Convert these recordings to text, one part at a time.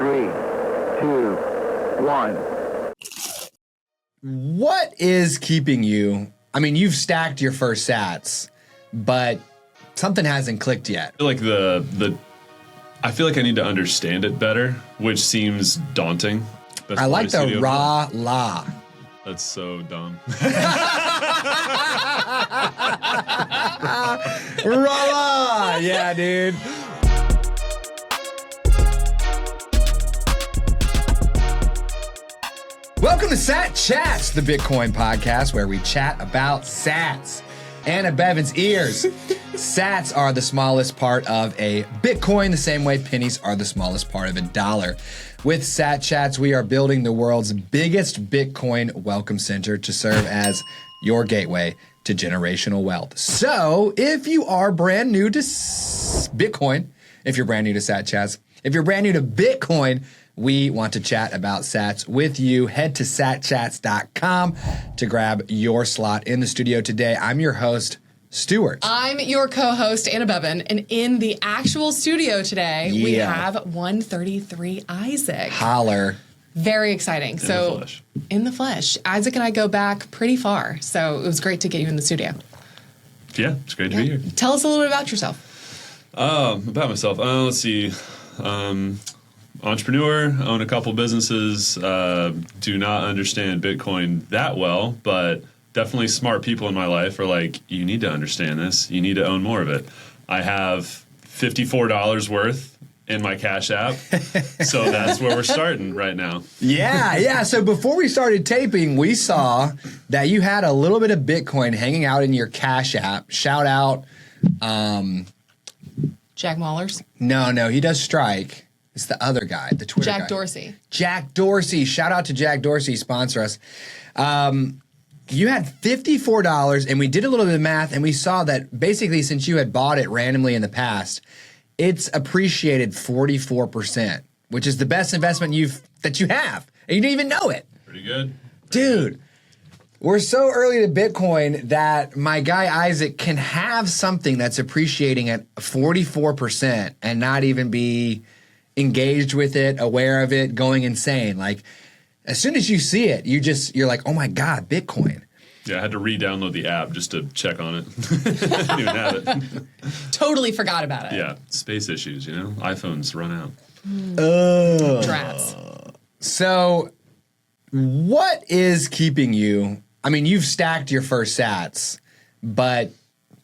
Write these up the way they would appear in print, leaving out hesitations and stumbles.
3, 2, 1. What is keeping you? I mean, you've stacked your first sats, but something hasn't clicked yet. I feel like I need to understand it better, which seems daunting. I like the rah la. That's so dumb. Rah la, yeah, dude. Welcome to Sat Chats, the Bitcoin podcast where we chat about sats. Anna Bevan's ears. Sats are the smallest part of a Bitcoin, the same way pennies are the smallest part of a dollar. With Sat Chats, we are building the world's biggest Bitcoin welcome center to serve as your gateway to generational wealth. So if you are brand new to Bitcoin, if you're brand new to Sat Chats, if you're brand new to Bitcoin, we want to chat about sats with you. Head to satchats.com to grab your slot in the studio today. I'm your host, Stuart. I'm your co-host, Anna Bevan, and in the actual studio today, we have 133 Isaac. Holler. Very exciting. In the flesh. Isaac and I go back pretty far, so it was great to get you in the studio. Yeah, it's great to be here. Tell us a little bit about yourself. About myself. Let's see. Entrepreneur, own a couple businesses, do not understand Bitcoin that well, but definitely smart people in my life are like, you need to understand this. You need to own more of it. I have $54 worth in my Cash App, so that's where we're starting right now. Yeah. So before we started taping, we saw that you had a little bit of Bitcoin hanging out in your Cash App. Shout out. Jack Mahlers? No, he does Strike. It's the other guy, the Twitter guy. Jack Dorsey. Jack Dorsey. Shout out to Jack Dorsey, sponsor us. You had $54, and we did a little bit of math, and we saw that basically since you had bought it randomly in the past, it's appreciated 44%, which is the best investment that you have, and you didn't even know it. Pretty good. Dude, we're so early to Bitcoin that my guy Isaac can have something that's appreciating at 44% and not even be engaged with it, aware of it, going insane. Like, as soon as you see it, you're like, oh my God, Bitcoin. Yeah, I had to re-download the app just to check on it. I didn't even have it. Totally forgot about it. Yeah, space issues, iPhones run out. Drats. So, what is keeping you? I mean, you've stacked your first sats, but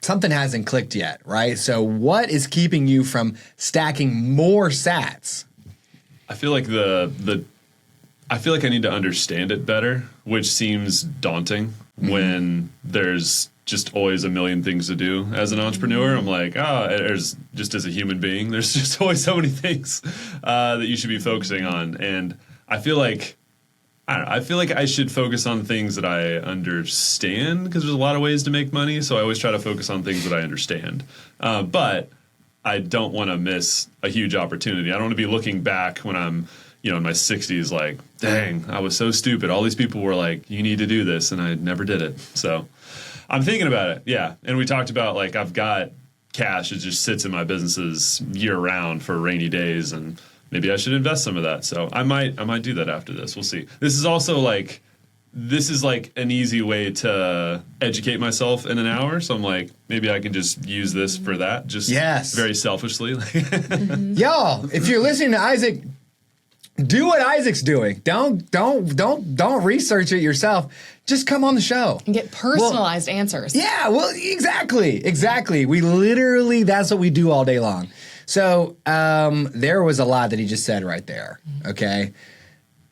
something hasn't clicked yet, right? So what is keeping you from stacking more sats? I feel like I feel like I need to understand it better, which seems daunting when there's just always a million things to do as an entrepreneur. I'm like, there's just as a human being, there's just always so many things that you should be focusing on. And I feel like I should focus on things that I understand because there's a lot of ways to make money. So I always try to focus on things that I understand. But I don't want to miss a huge opportunity. I don't want to be looking back when I'm, in my 60s like, dang, I was so stupid. All these people were like, you need to do this, and I never did it. So I'm thinking about it, yeah. And we talked about, like, I've got cash that just sits in my businesses year-round for rainy days, and maybe I should invest some of that. So I might do that after this. We'll see. This is also like an easy way to educate myself in an hour. So I'm like, maybe I can just use this for that. Just very selfishly. Y'all, if you're listening to Isaac, do what Isaac's doing. Don't research it yourself. Just come on the show and get personalized answers. Yeah, well, exactly. We literally, that's what we do all day long. So there was a lot that he just said right there. Okay,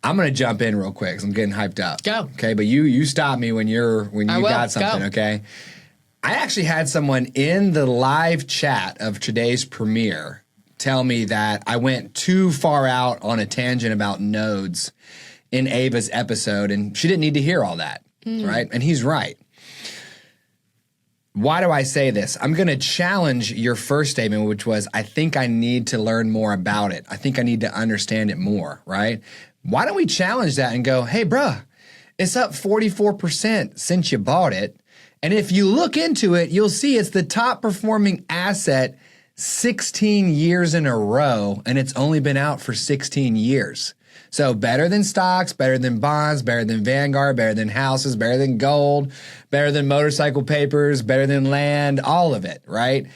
I'm gonna jump in real quick because I'm getting hyped up. Go. Okay, but you stop me when you got something. Go. Okay, I actually had someone in the live chat of today's premiere tell me that I went too far out on a tangent about nodes in Ava's episode, and she didn't need to hear all that, right? And he's right. Why do I say this? I'm going to challenge your first statement, which was, I think I need to learn more about it. I think I need to understand it more, right? Why don't we challenge that and go, hey, bruh, it's up 44% since you bought it. And if you look into it, you'll see it's the top performing asset 16 years in a row, and it's only been out for 16 years. So better than stocks, better than bonds, better than Vanguard, better than houses, better than gold, better than motorcycle papers, better than land, all of it, right?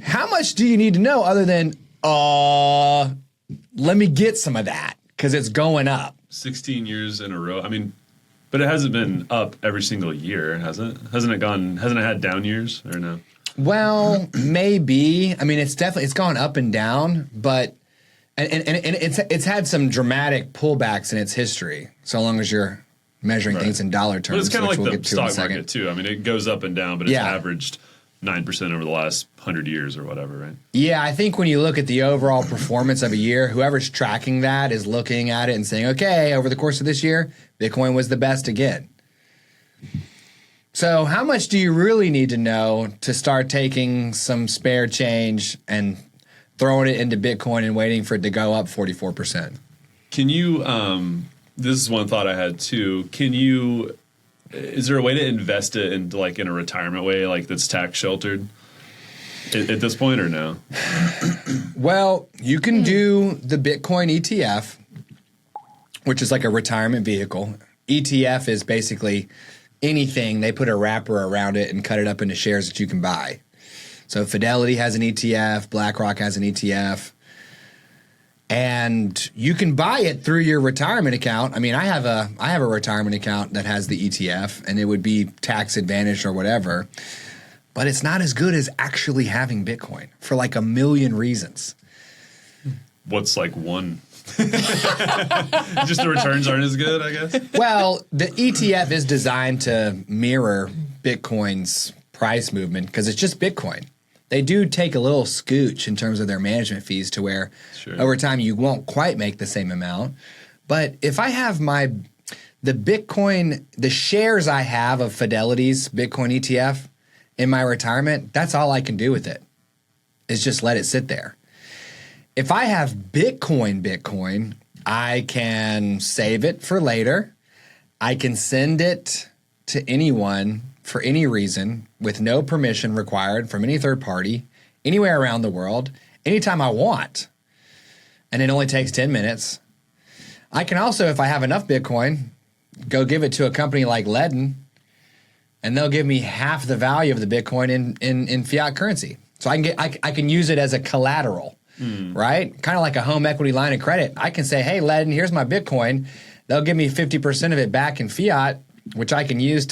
How much do you need to know other than, let me get some of that because it's going up? 16 years in a row. I mean, but it hasn't been up every single year, has it? Hasn't it had down years or no? Well, maybe. I mean, it's gone up and down, but and it's had some dramatic pullbacks in its history. So long as you're measuring things in dollar terms, but it's kind of like we'll the stock market too. I mean, it goes up and down, but it's averaged 9% over the last 100 years or whatever, right? Yeah, I think when you look at the overall performance of a year, whoever's tracking that is looking at it and saying, okay, over the course of this year, Bitcoin was the best again. So how much do you really need to know to start taking some spare change and throwing it into Bitcoin and waiting for it to go up 44%? Can you, this is one thought I had too, is there a way to invest it in a retirement way, like that's tax sheltered at this point or no? Well, you can do the Bitcoin ETF, which is like a retirement vehicle. ETF is basically anything. They put a wrapper around it and cut it up into shares that you can buy. So Fidelity has an ETF, BlackRock has an ETF, and you can buy it through your retirement account. I mean, I have a retirement account that has the ETF, and it would be tax advantaged or whatever, but it's not as good as actually having Bitcoin for like a million reasons. What's like one? Just the returns aren't as good, I guess. Well, the ETF is designed to mirror Bitcoin's price movement because it's just Bitcoin. They do take a little scooch in terms of their management fees to where over time you won't quite make the same amount. But if I have the shares I have of Fidelity's Bitcoin ETF in my retirement, that's all I can do with it is just let it sit there. If I have Bitcoin, I can save it for later. I can send it to anyone for any reason with no permission required from any third party, anywhere around the world, anytime I want. And it only takes 10 minutes. I can also, if I have enough Bitcoin, go give it to a company like Ledden, and they'll give me half the value of the Bitcoin in fiat currency. So I can use it as a collateral. Right? Kind of like a home equity line of credit. I can say, hey, Ledden, here's my Bitcoin. They'll give me 50% of it back in fiat, which I can use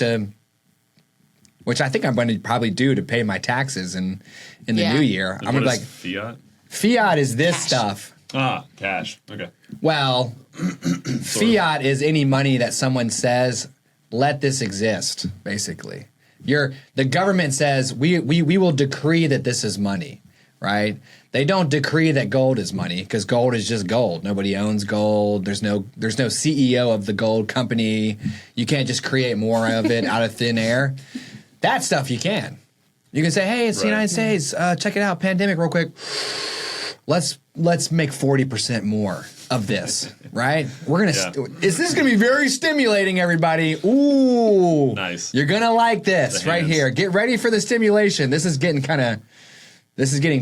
which I think I'm going to probably do to pay my taxes in the new year. I'm going to like fiat? Fiat is this stuff. Cash. Okay. Well, fiat is any money that someone says, let this exist, basically. The government says, we will decree that this is money, right? They don't decree that gold is money because gold is just gold. Nobody owns gold. There's no CEO of the gold company. You can't just create more of it out of thin air. That stuff you can. You can say, hey, it's the United States. Check it out. Pandemic real quick. Let's make 40% more of this, right? We're gonna. This is gonna be very stimulating, everybody. Ooh, nice. You're gonna like this right here. Get ready for the stimulation. This is getting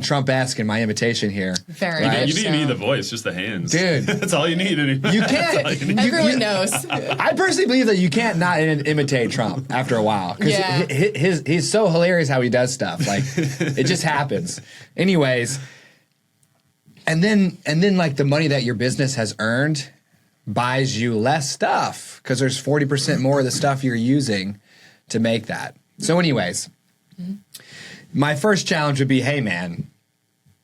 Trump-esque in my invitation here. Very right? You didn't need the voice, just the hands. Dude. That's all you need. You can't. Everyone knows. I personally believe that you can't not imitate Trump after a while. Because he's so hilarious how he does stuff. Like, it just happens. Anyways, and then like the money that your business has earned buys you less stuff because there's 40% more of the stuff you're using to make that. So anyways, my first challenge would be, hey, man,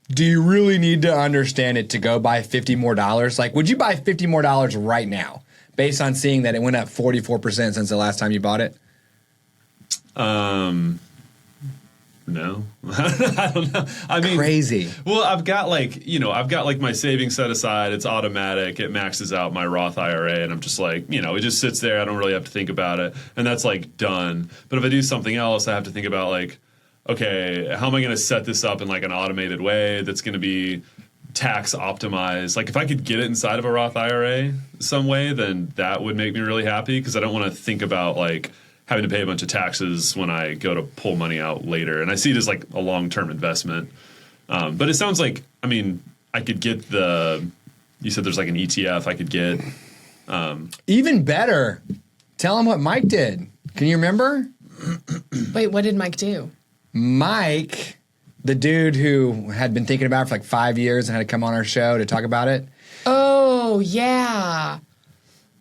do you really need to understand it to go buy $50 more? Like, would you buy $50 more right now based on seeing that it went up 44% since the last time you bought it? No. I don't know. I mean, crazy. Well, I've got my savings set aside. It's automatic. It maxes out my Roth IRA, and I'm just like, it just sits there. I don't really have to think about it, and that's like done. But if I do something else, I have to think about like, okay, how am I going to set this up in like an automated way that's going to be tax optimized? Like if I could get it inside of a Roth IRA some way, then that would make me really happy because I don't want to think about like having to pay a bunch of taxes when I go to pull money out later. And I see it as like a long-term investment. But it sounds like, I mean, I could get you said there's like an ETF I could get. Even better, tell him what Mike did. Can you remember? Wait, what did Mike do? Mike, the dude who had been thinking about it for like 5 years and had to come on our show to talk about it. Oh, yeah.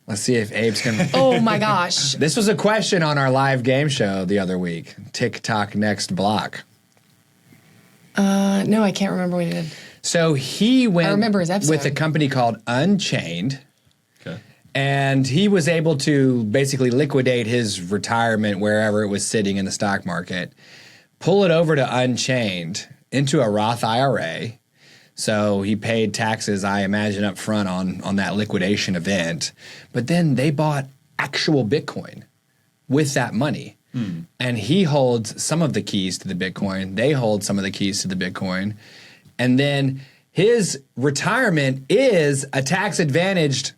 Let's see if Abe's going to... Oh, my gosh. This was a question on our live game show the other week. TikTok Next Block. No, I can't remember what he did. So he went remember his episode. with a company called Unchained. Okay. And he was able to basically liquidate his retirement wherever it was sitting in the stock market, pull it over to Unchained into a Roth IRA. So he paid taxes, I imagine, up front on that liquidation event. But then they bought actual Bitcoin with that money. And he holds some of the keys to the Bitcoin. They hold some of the keys to the Bitcoin. And then his retirement is a tax-advantaged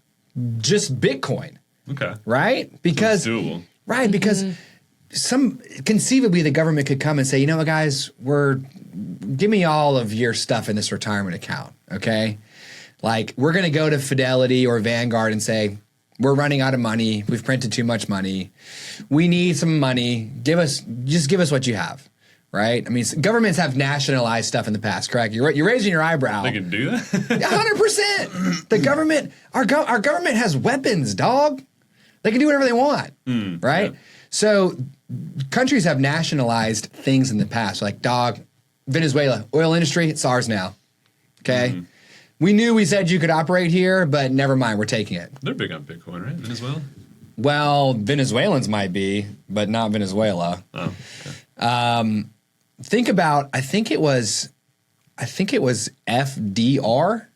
just Bitcoin. Okay. Right? Because so it's doable. Right, because conceivably the government could come and say, you know what, guys, give me all of your stuff in this retirement account, okay? Like, we're going to go to Fidelity or Vanguard and say, we're running out of money. We've printed too much money. We need some money. Just give us what you have, right? I mean, governments have nationalized stuff in the past, correct? You're raising your eyebrow. They can do that? 100%. The government, our government has weapons, dog. They can do whatever they want, right? Yeah. So countries have nationalized things in the past, like, dog, Venezuela, oil industry, it's ours now, okay? We knew we said you could operate here, but never mind, we're taking it. They're big on Bitcoin, right? Venezuela? Well, Venezuelans might be, but not Venezuela. Oh, okay. Think about, I think it was FDR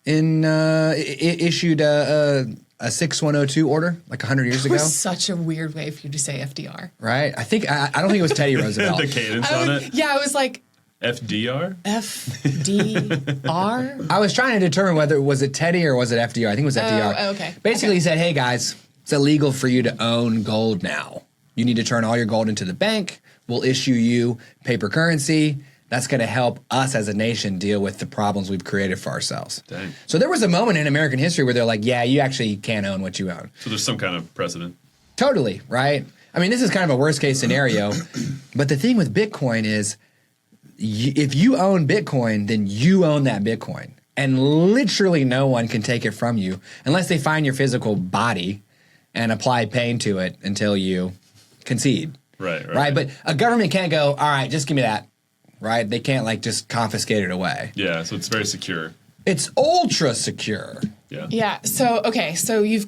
issued a 6102 order like 100 years That ago. was such a weird way for you to say FDR. Right? I don't think it was Teddy Roosevelt. The cadence on it? Yeah, I was like, FDR? FDR? I was trying to determine whether was it Teddy or was it FDR. I think it was FDR. Oh, okay. Basically, he said, hey, guys, it's illegal for you to own gold now. You need to turn all your gold into the bank. We'll issue you paper currency. That's going to help us as a nation deal with the problems we've created for ourselves. Dang. So there was a moment in American history where they're like, yeah, you actually can't own what you own. So there's some kind of precedent. Totally, right? I mean, this is kind of a worst case scenario. But the thing with Bitcoin is if you own Bitcoin, then you own that Bitcoin. And literally no one can take it from you unless they find your physical body and apply pain to it until you concede. Right. But a government can't go, all right, just give me that. Right? They can't like just confiscate it away. Yeah, so it's very secure. It's ultra secure. Yeah. Yeah. So, okay. So you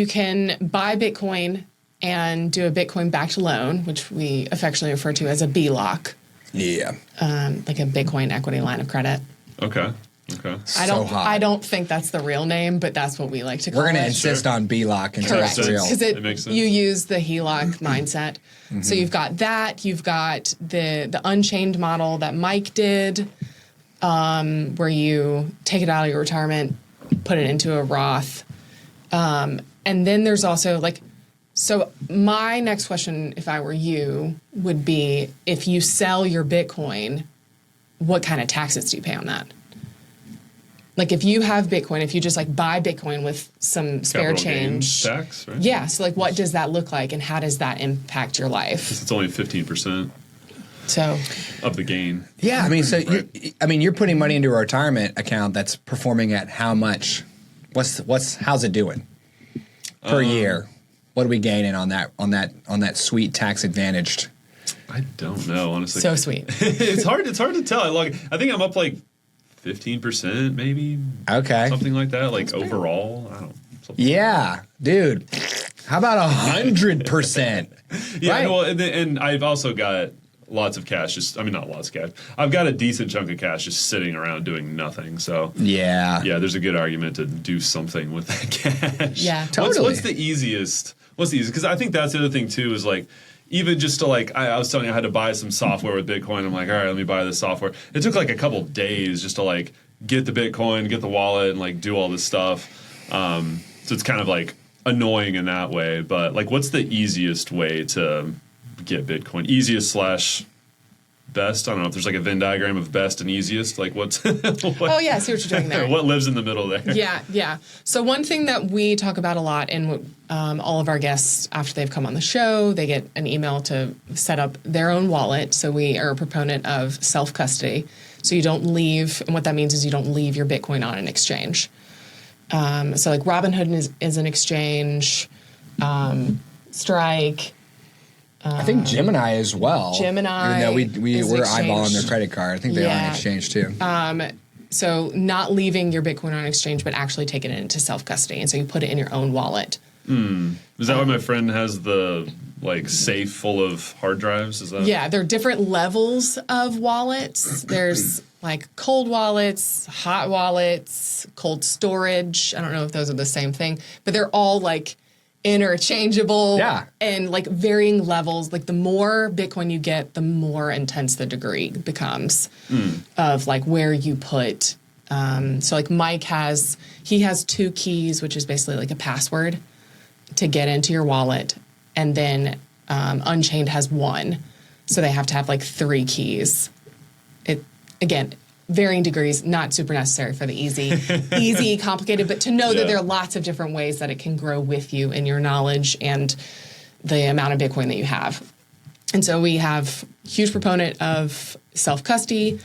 can buy Bitcoin and do a Bitcoin backed loan, which we affectionately refer to as a BLOC. Yeah. Like a Bitcoin equity line of credit. Okay. I don't think that's the real name, but that's what we like to call it. We're going to insist on BLOC until Correct. it's real. Because It makes sense. you use the HELOC mindset. So you've got that. You've got the Unchained model that Mike did, where you take it out of your retirement, put it into a Roth. And then there's also so my next question, if I were you, would be if you sell your Bitcoin, what kind of taxes do you pay on that? Like if you have Bitcoin, if you just buy Bitcoin with some spare Capital gains change. tax, right? Yeah. So what does that look like and how does that impact your life? It's only 15% So of the gain. Yeah, I mean, so Right. you're putting money into a retirement account that's performing at how much? How's it doing per year? What are we gaining on that sweet tax advantaged? I don't know, honestly. so sweet. it's hard to tell. I think I'm up 15% maybe. Okay. Something like that. Overall, I don't know. Yeah, dude. How about 100%? Yeah, Right. well, and I've also got lots of cash. Not lots of cash. I've got a decent chunk of cash just sitting around doing nothing. So Yeah. there's a good argument to do something with that cash. Yeah. Totally. What's the easiest? Because I think that's the other thing too is even just to I was telling you I had to buy some software with Bitcoin. I'm like, all right, let me buy this software. It took a couple days just to get the Bitcoin, get the wallet, and do all this stuff. So it's kind of annoying in that way. But what's the easiest way to get Bitcoin? Easiest / best? I don't know if there's like a Venn diagram of best and easiest. Like what's Oh yeah, I see what you're doing there. what lives in the middle there? Yeah. So one thing that we talk about a lot, and all of our guests, after they've come on the show, they get an email to set up their own wallet. So we are a proponent of self-custody. So you don't leave, and what that means is you don't leave your Bitcoin on an exchange. So like Robinhood is an exchange, Strike. I think Gemini as well. Gemini. Even though we're eyeballing their credit card. I think they're on Yeah. exchange too. So not leaving your Bitcoin on exchange, but actually taking it into self-custody. And so you put it in your own wallet. Is that why my friend has the like safe full of hard drives? Is that? Yeah, there are different levels of wallets. There's like cold wallets, hot wallets, cold storage. I don't know if those are the same thing, but they're all like interchangeable. Yeah. And like varying levels. Like the more Bitcoin you get, the more intense the degree becomes of like where you put. So like Mike has 2 keys, which is basically like a password to get into your wallet. And then Unchained has 1. So they have to have like 3 keys. It, again, varying degrees, not super necessary for the easy, complicated, but to know that there are lots of different ways that it can grow with you in your knowledge and the amount of Bitcoin that you have. And so we have huge proponent of self-custody,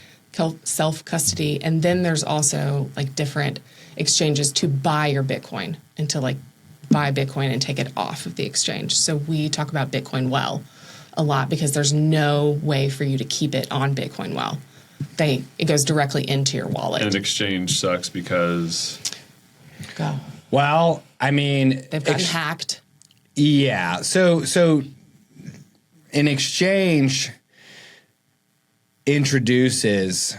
and then there's also like different exchanges to buy your Bitcoin and to like buy Bitcoin and take it off of the exchange. So we talk about Bitcoin Well a lot because there's no way for you to keep it on Bitcoin Well. It goes directly into your wallet. And exchange sucks because Go. Well, I mean, They've gotten hacked. Yeah. So an exchange introduces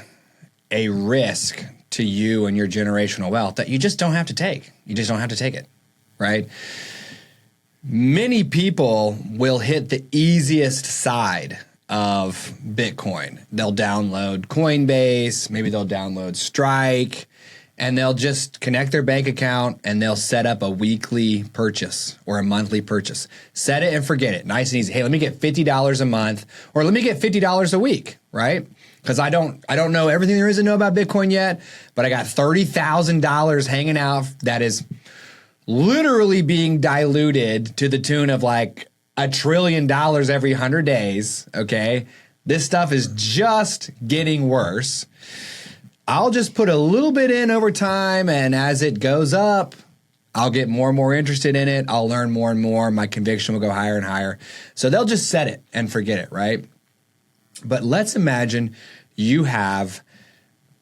a risk to you and your generational wealth that you just don't have to take. You just don't have to take it, right? Many people will hit the easiest side of Bitcoin. They'll download Coinbase, maybe they'll download Strike, and they'll just connect their bank account and they'll set up a weekly purchase or a monthly purchase. Set it and forget it. Nice and easy. Hey, let me get $50 a month or let me get $50 a week, right? Because I don't know everything there is to know about Bitcoin yet, but I got $30,000 hanging out that is literally being diluted to the tune of like $1 trillion every 100 days, okay? This stuff is just getting worse. I'll just put a little bit in over time, and as it goes up, I'll get more and more interested in it. I'll learn more and more. My conviction will go higher and higher. So they'll just set it and forget it, right? But let's imagine you have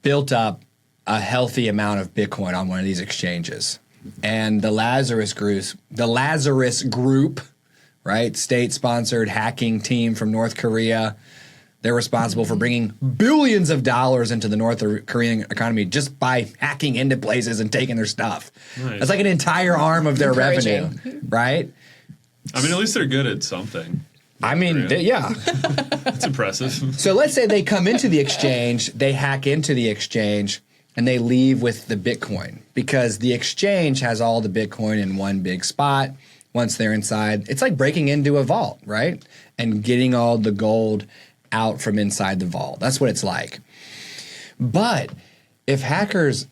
built up a healthy amount of Bitcoin on one of these exchanges. And the Lazarus Group, right, state-sponsored hacking team from North Korea, they're responsible for bringing billions of dollars into the North Korean economy just by hacking into places and taking their stuff. Nice. That's like an entire arm of their revenue, right? I mean, at least they're good at something. I mean, yeah. It's impressive. So let's say they come into the exchange, they hack into the exchange, and they leave with the Bitcoin because the exchange has all the Bitcoin in one big spot. Once they're inside, it's like breaking into a vault, right? And getting all the gold out from inside the vault. That's what it's like. But if hackers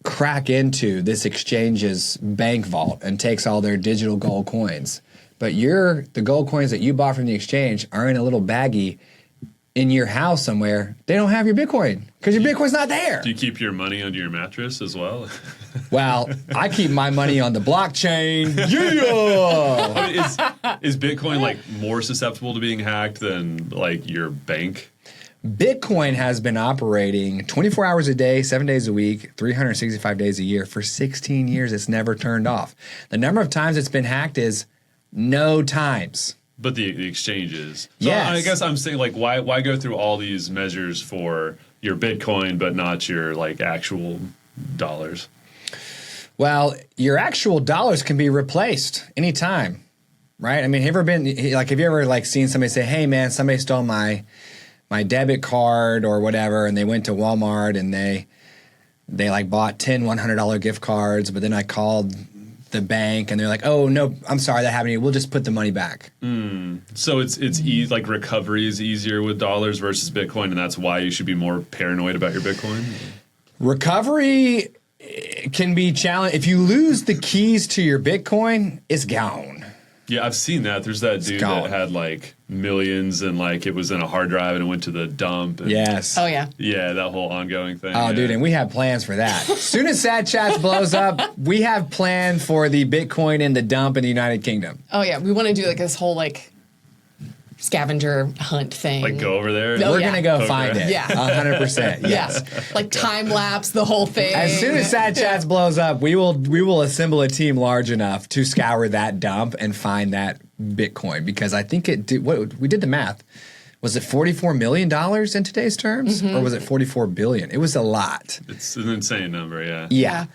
crack into this exchange's bank vault and takes all their digital gold coins, but the gold coins that you bought from the exchange are in a little baggie in your house somewhere, they don't have your Bitcoin because your Bitcoin's not there. Do you keep your money under your mattress as well? Well, I keep my money on the blockchain. Yeah. I mean, is Bitcoin like more susceptible to being hacked than like your bank? Bitcoin has been operating 24 hours a day, 7 days a week, 365 days a year for 16 years. It's never turned off. The number of times it's been hacked is no times. But the exchanges. So yes. I guess I'm saying, like, why go through all these measures for your Bitcoin but not your, like, actual dollars? Well, your actual dollars can be replaced anytime, right? I mean, have you ever seen somebody say, hey, man, somebody stole my debit card or whatever, and they went to Walmart and they like bought 10 $100 gift cards, but then I called the bank and they're like, oh, no, I'm sorry, that happened to you. We'll just put the money back. So it's like recovery is easier with dollars versus Bitcoin, and that's why you should be more paranoid about your Bitcoin? Recovery can be challenging. If you lose the keys to your Bitcoin, it's gone. Yeah, I've seen that. There's that dude that had like millions and like it was in a hard drive and it went to the dump. And Yes. Oh, yeah. Yeah, that whole ongoing thing. Oh, yeah. dude, and we have plans for that. As soon as Sad Chats blows up, we have planned for the Bitcoin in the dump in the United Kingdom. Oh, yeah. We want to do like this whole like scavenger hunt thing. Like go over there. Oh, We're yeah. going to go Okay. find it. Yeah. 100%. Yes. Yeah. Like time lapse the whole thing. As soon as Sad Chats blows up, we will assemble a team large enough to scour that dump and find that Bitcoin, because I think we did the math. Was it $44 million in today's terms, or was it $44 billion? It was a lot. It's an insane number, yeah. Yeah.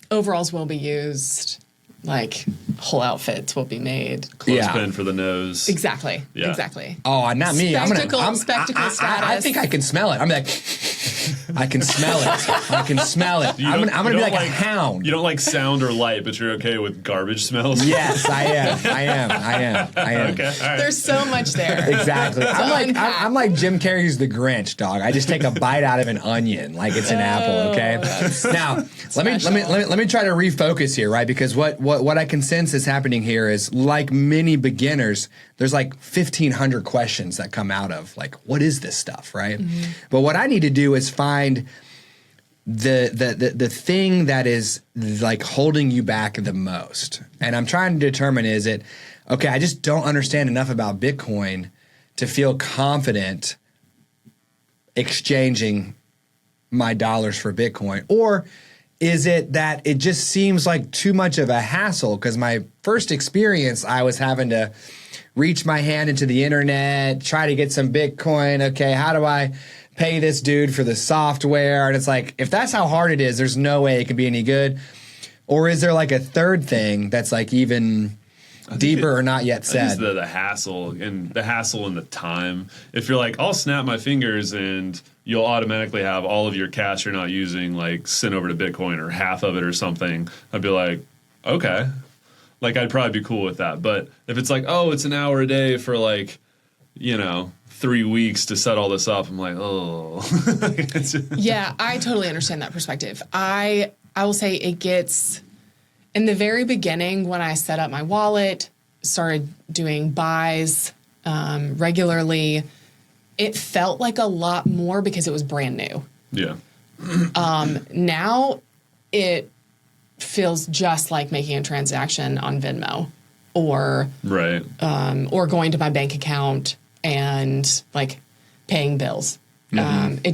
Overalls will be used. Like whole outfits will be made. Clothespin for the nose. Exactly. Yeah. Exactly. Oh, not me. Spectacle I status. think I can smell it. I'm like, I can smell it. I can smell it. I'm gonna be like a hound. You don't like sound or light, but you're okay with garbage smells? Yes, I am. Okay, all right. There's so much there. Exactly. I'm like Jim Carrey's The Grinch, dog. I just take a bite out of an onion like it's an apple. Okay. Now let me try to refocus here, right? Because what I can sense is happening here is, like many beginners, there's like 1,500 questions that come out of like, what is this stuff, right? Mm-hmm. But what I need to do is find the thing that is like holding you back the most. And I'm trying to determine, is it, okay, I just don't understand enough about Bitcoin to feel confident exchanging my dollars for Bitcoin, or is it that it just seems like too much of a hassle? Because my first experience, I was having to reach my hand into the internet, try to get some Bitcoin. Okay, how do I pay this dude for the software? And it's like, if that's how hard it is, there's no way it can be any good. Or is there like a third thing that's like even deeper or not yet said? It's the hassle and the time. If you're like, I'll snap my fingers and you'll automatically have all of your cash you're not using like sent over to Bitcoin or half of it or something, I'd be like, okay. Like I'd probably be cool with that. But if it's like, oh, it's an hour a day for like, 3 weeks to set all this up, I'm like, oh. Yeah, I totally understand that perspective. I will say it gets, in the very beginning when I set up my wallet, started doing buys regularly, it felt like a lot more because it was brand new. Yeah. Now it feels just like making a transaction on Venmo or Right. Or going to my bank account and like paying bills. Mm-hmm.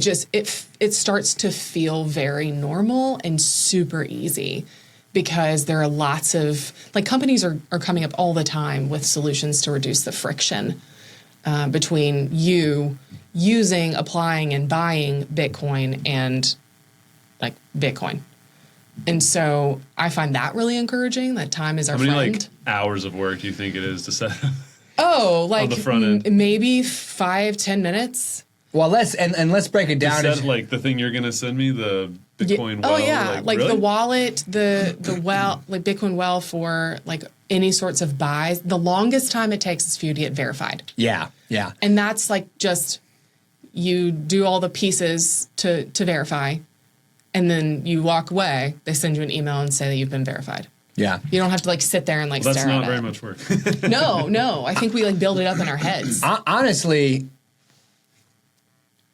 It starts to feel very normal and super easy because there are lots of, like, companies are coming up all the time with solutions to reduce the friction between you using, applying, and buying Bitcoin and like Bitcoin. And so I find that really encouraging, that time is our friend. How many like hours of work do you think it is to set up? Oh, like the front end? Maybe 5-10 minutes. Well, let's break it down. Is that like the thing you're gonna send me, the Bitcoin well? Oh yeah, like really? the wallet, the well, like Bitcoin well for like any sorts of buys. The longest time it takes is for you to get verified. Yeah. And that's like just you do all the pieces to verify, and then you walk away. They send you an email and say that you've been verified. Yeah. You don't have to like sit there and like That's stare at it. not very much work. No. I think we like build it up in our heads. Honestly,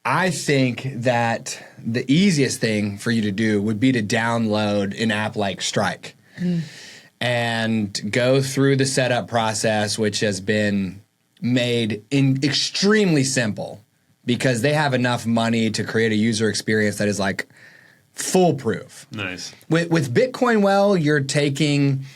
I think that the easiest thing for you to do would be to download an app like Strike and go through the setup process, which has been made extremely simple because they have enough money to create a user experience that is like foolproof. Nice. With Bitcoin Well, you're taking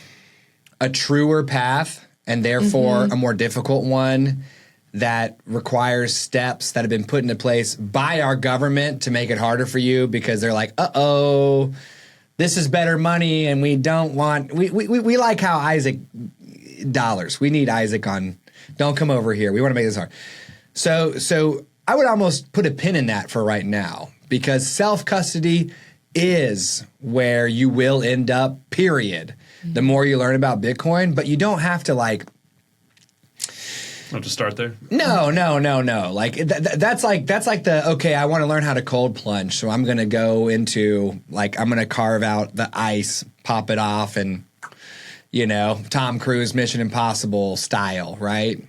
a truer path and therefore a more difficult one that requires steps that have been put into place by our government to make it harder for you because they're like, uh-oh, this is better money and we don't want... We like how Isaac... dollars. We need Isaac on... Don't come over here. We want to make this hard. So I would almost put a pin in that for right now because self-custody is where you will end up, period. the more you learn about Bitcoin. But you don't have to like. I'll just start there. No. Like that's like the okay. I want to learn how to cold plunge, so I'm gonna go into like I'm gonna carve out the ice, pop it off, and Tom Cruise Mission Impossible style, right?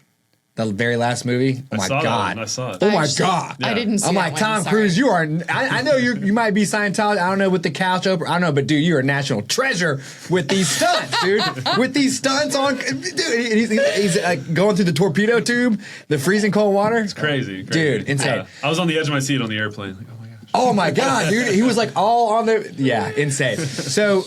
The very last movie. Oh my God! I saw it. Oh my God! I didn't see I'm that like one, Tom sorry. Cruise. You are. I know you might be Scientology. I don't know with the couch open. I don't know, but dude, you're a national treasure with these stunts, dude. With these stunts on, dude. He's going through the torpedo tube, the freezing cold water. It's Crazy. dude. Insane. Yeah. I was on the edge of my seat on the airplane. Like, oh my gosh. Oh my God, dude. He was like all on the. Yeah, insane. So.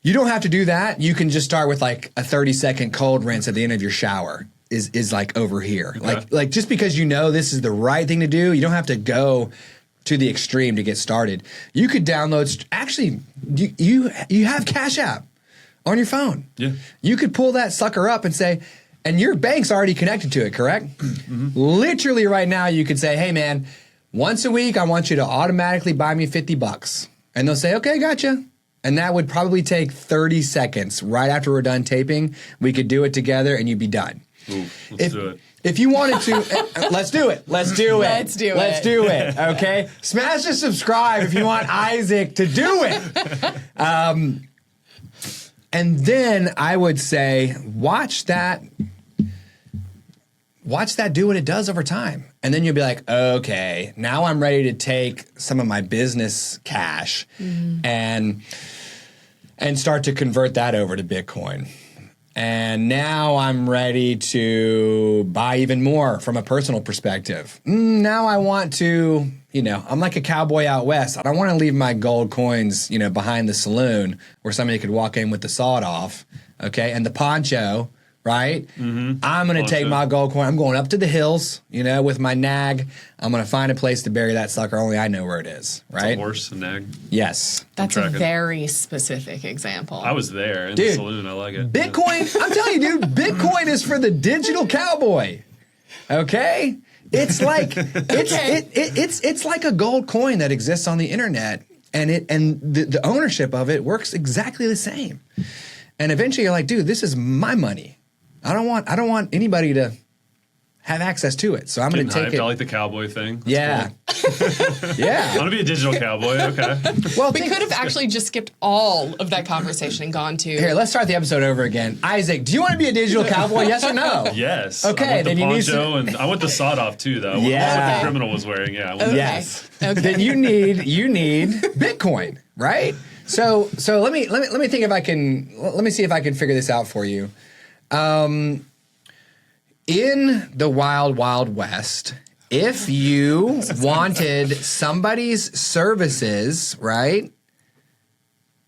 You don't have to do that. You can just start with like a 30-second cold rinse at the end of your shower is like over here. Okay. Like just because this is the right thing to do, you don't have to go to the extreme to get started. You could download actually you have Cash App on your phone. Yeah. You could pull that sucker up and say, and your bank's already connected to it, correct? Mm-hmm. Literally right now you could say, "Hey man, once a week I want you to automatically buy me $50." And they'll say, "Okay, gotcha." And that would probably take 30 seconds. Right after we're done taping, we could do it together and you'd be done. Ooh, let's do it. If you wanted to, let's do it. Let's do it. Let's do it. Let's do it. Okay? Smash the subscribe if you want Isaac to do it. And then I would say, watch that do what it does over time. And then you'll be like, okay, now I'm ready to take some of my business cash and start to convert that over to Bitcoin. And now I'm ready to buy even more from a personal perspective. Now I want to, I'm like a cowboy out west. I don't want to leave my gold coins, behind the saloon where somebody could walk in with the sawed off, okay, and the poncho. Right? Mm-hmm. I'm going to take my gold coin. I'm going up to the hills, with my nag. I'm going to find a place to bury that sucker. Only I know where it is. Right? It's a horse, a nag. Yes. That's a very specific example. I was there in the saloon. I like it. Bitcoin, I'm telling you, dude, Bitcoin is for the digital cowboy. Okay? It's like it's like a gold coin that exists on the internet, and the ownership of it works exactly the same. And eventually you're like, dude, this is my money. I don't want anybody to have access to it. So I'm going to take it. I like the cowboy thing. That's cool. Yeah. I want to be a digital cowboy. Okay. Well, we could have actually just skipped all of that conversation and gone to. Here, let's start the episode over again. Isaac, do you want to be a digital cowboy? Yes or no? Yes. Okay. I want then the you need poncho and I want the sawed off too, though. Yeah. What the criminal was wearing. Yeah. Okay. Yes. Okay. Then you need Bitcoin, right? So let me think if I can. Let me see if I can figure this out for you. In the wild, wild west, if you wanted somebody's services, right,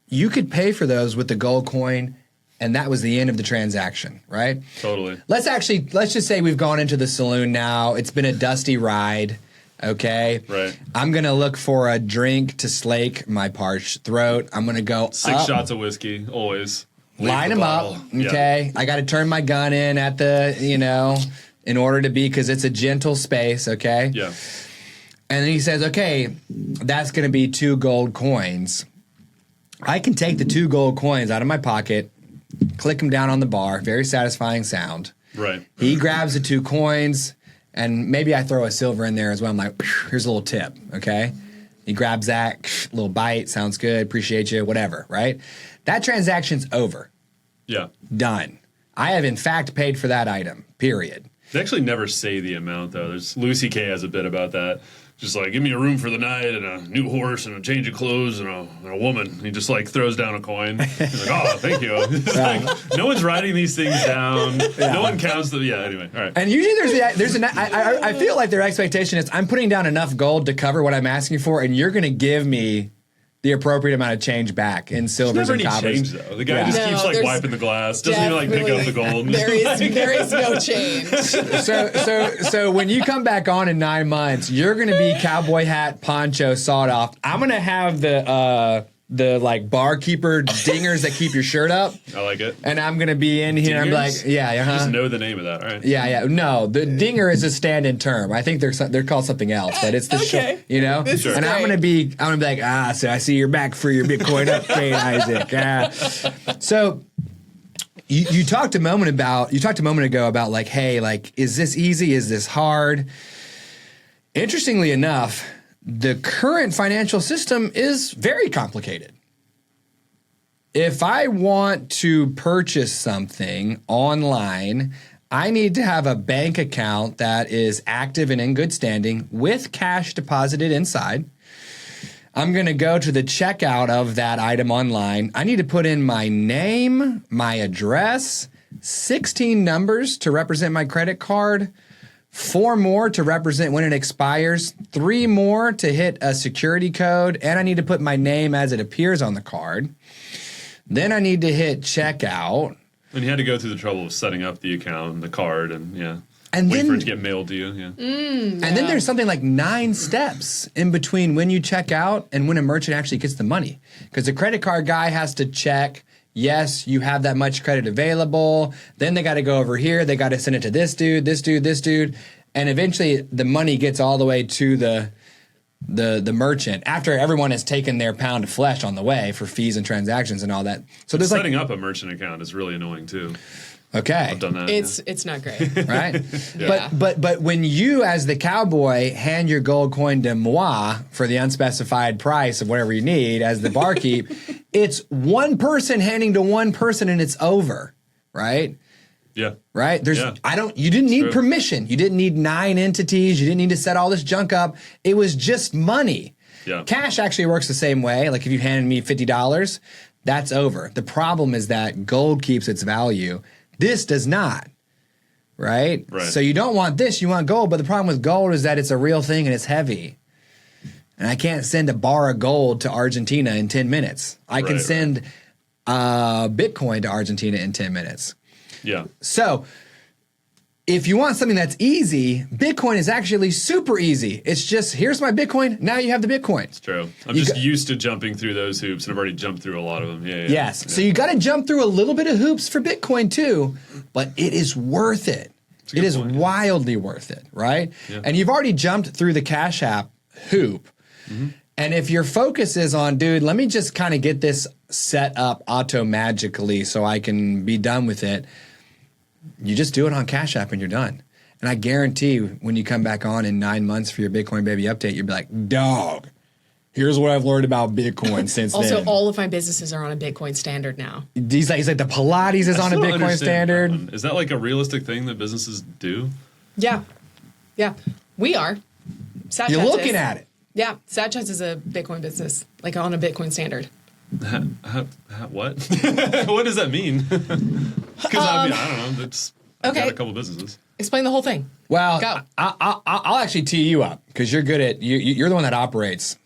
you could pay for those with the gold coin, and that was the end of the transaction, right? Totally. Let's just say we've gone into the saloon now. It's been a dusty ride. Okay. Right. I'm going to look for a drink to slake my parched throat. I'm going to go 6 shots of whiskey, always. Line them up. Okay. Yeah. I got to turn my gun in at the, in order to be, because it's a gentle space. Okay. Yeah. And then he says, okay, that's going to be 2 gold coins. I can take the 2 gold coins out of my pocket, click them down on the bar. Very satisfying sound. Right. He grabs the 2 coins. And maybe I throw a silver in there as well. I'm like, here's a little tip, okay? He grabs that, little bite, sounds good, appreciate you, whatever, right? That transaction's over. Yeah. Done. I have, in fact, paid for that item, period. They actually never say the amount, though. Louis C.K. has a bit about that. Just like, give me a room for the night and a new horse and a change of clothes and a woman. He just like throws down a coin. He's like, oh, thank you. Like, no one's writing these things down. Yeah. No one counts them. Yeah, anyway. All right. And usually I feel like their expectation is I'm putting down enough gold to cover what I'm asking for, and you're going to give me the appropriate amount of change back in silvers and coppers. Never any change, though. The guy just keeps like wiping the glass. Doesn't even like pick up the gold. There is no change. So when you come back on in 9 months, you're going to be cowboy hat, poncho, sawed off. I'm going to have the like barkeeper dingers that keep your shirt up. I like it. And I'm gonna be in here. I'm like, yeah, You just know the name of that, right? Yeah. No, the dinger is a stand-in term. I think they're called something else, but it's the Okay. you know. This is and I'm gonna be like, so I see you're back for your Bitcoin upgrade, Isaac. So you talked a moment ago about like, hey, like, is this easy? Is this hard? Interestingly enough, the current financial system is very complicated. If I want to purchase something online, I need to have a bank account that is active and in good standing with cash deposited inside. I'm going to go to the checkout of that item online. I need to put in my name, my address, 16 numbers to represent my credit card, 4 more to represent when it expires, 3 more to hit a security code, and I need to put my name as it appears on the card. Then I need to hit checkout. And you had to go through the trouble of setting up the account and the card and And wait then, for it to get mailed to you. Yeah. And then there's something like 9 steps in between when you check out and when a merchant actually gets the money. Because the credit card guy has to check, yes, you have that much credit available. Then they got to go over here. They got to send it to this dude, this dude, this dude. And eventually the money gets all the way to the merchant after everyone has taken their pound of flesh on the way for fees and transactions and all that. So there's setting up a merchant account is really annoying too. Okay. I've done that. It's not great. Right? Yeah. But when you as the cowboy hand your gold coin to moi for the unspecified price of whatever you need as the barkeep, it's one person handing to one person and it's over, right? Yeah. Right? You didn't need permission. You didn't need 9 entities. You didn't need to set all this junk up. It was just money. Yeah. Cash actually works the same way. Like if you handed me $50, that's over. The problem is that gold keeps its value. This does not, right? So you don't want this, you want gold, but the problem with gold is that it's a real thing and it's heavy. And I can't send a bar of gold to Argentina in 10 minutes. I can send Bitcoin to Argentina in 10 minutes. Yeah. So if you want something that's easy, Bitcoin is actually super easy. It's just, here's my Bitcoin, now you have the Bitcoin. It's true. I'm just used to jumping through those hoops, and I've already jumped through a lot of them. Yes. Yeah. So you got to jump through a little bit of hoops for Bitcoin too, but it is worth it. It is wildly worth it, right? Yeah. And you've already jumped through the Cash App hoop. Mm-hmm. And if your focus is on, dude, let me just kind of get this set up auto-magically so I can be done with it, you just do it on Cash App and you're done. And I guarantee when you come back on in 9 months for your Bitcoin Baby update, you'll be like, dog, here's what I've learned about Bitcoin since then. Also, all of my businesses are on a Bitcoin standard now. He's like the Pilates is on a Bitcoin standard. Is that like a realistic thing that businesses do? Yeah. Yeah. We are. You're looking at it. Yeah. Satchas is a Bitcoin business, like on a Bitcoin standard. What? What does that mean? Because I don't know. I've got a couple businesses. Explain the whole thing. Well, Go. I'll actually tee you up because you're good at you're the one that operates.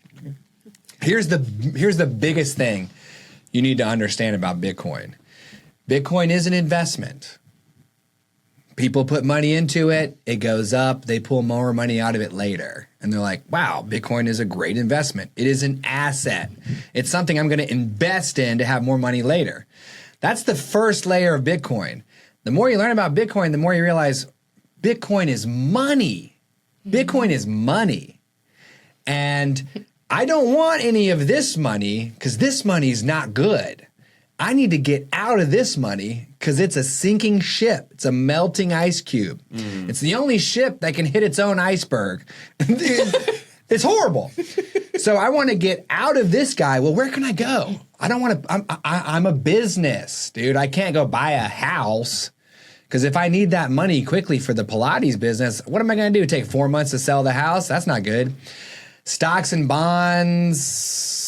Here's the biggest thing you need to understand about Bitcoin. Bitcoin is an investment. People put money into it, it goes up, they pull more money out of it later. And they're like, wow, Bitcoin is a great investment. It is an asset. It's something I'm going to invest in to have more money later. That's the first layer of Bitcoin. The more you learn about Bitcoin, the more you realize Bitcoin is money. Bitcoin is money. And I don't want any of this money because this money is not good. I need to get out of this money because it's a sinking ship. It's a melting ice cube. It's the only ship that can hit its own iceberg. It's horrible. So I want to get out of this guy. Well, where can I go? I don't want to. I'm a business, dude. I can't go buy a house because if I need that money quickly for the Pilates business, what am I going to do? Take 4 months to sell the house? That's not good. Stocks and bonds.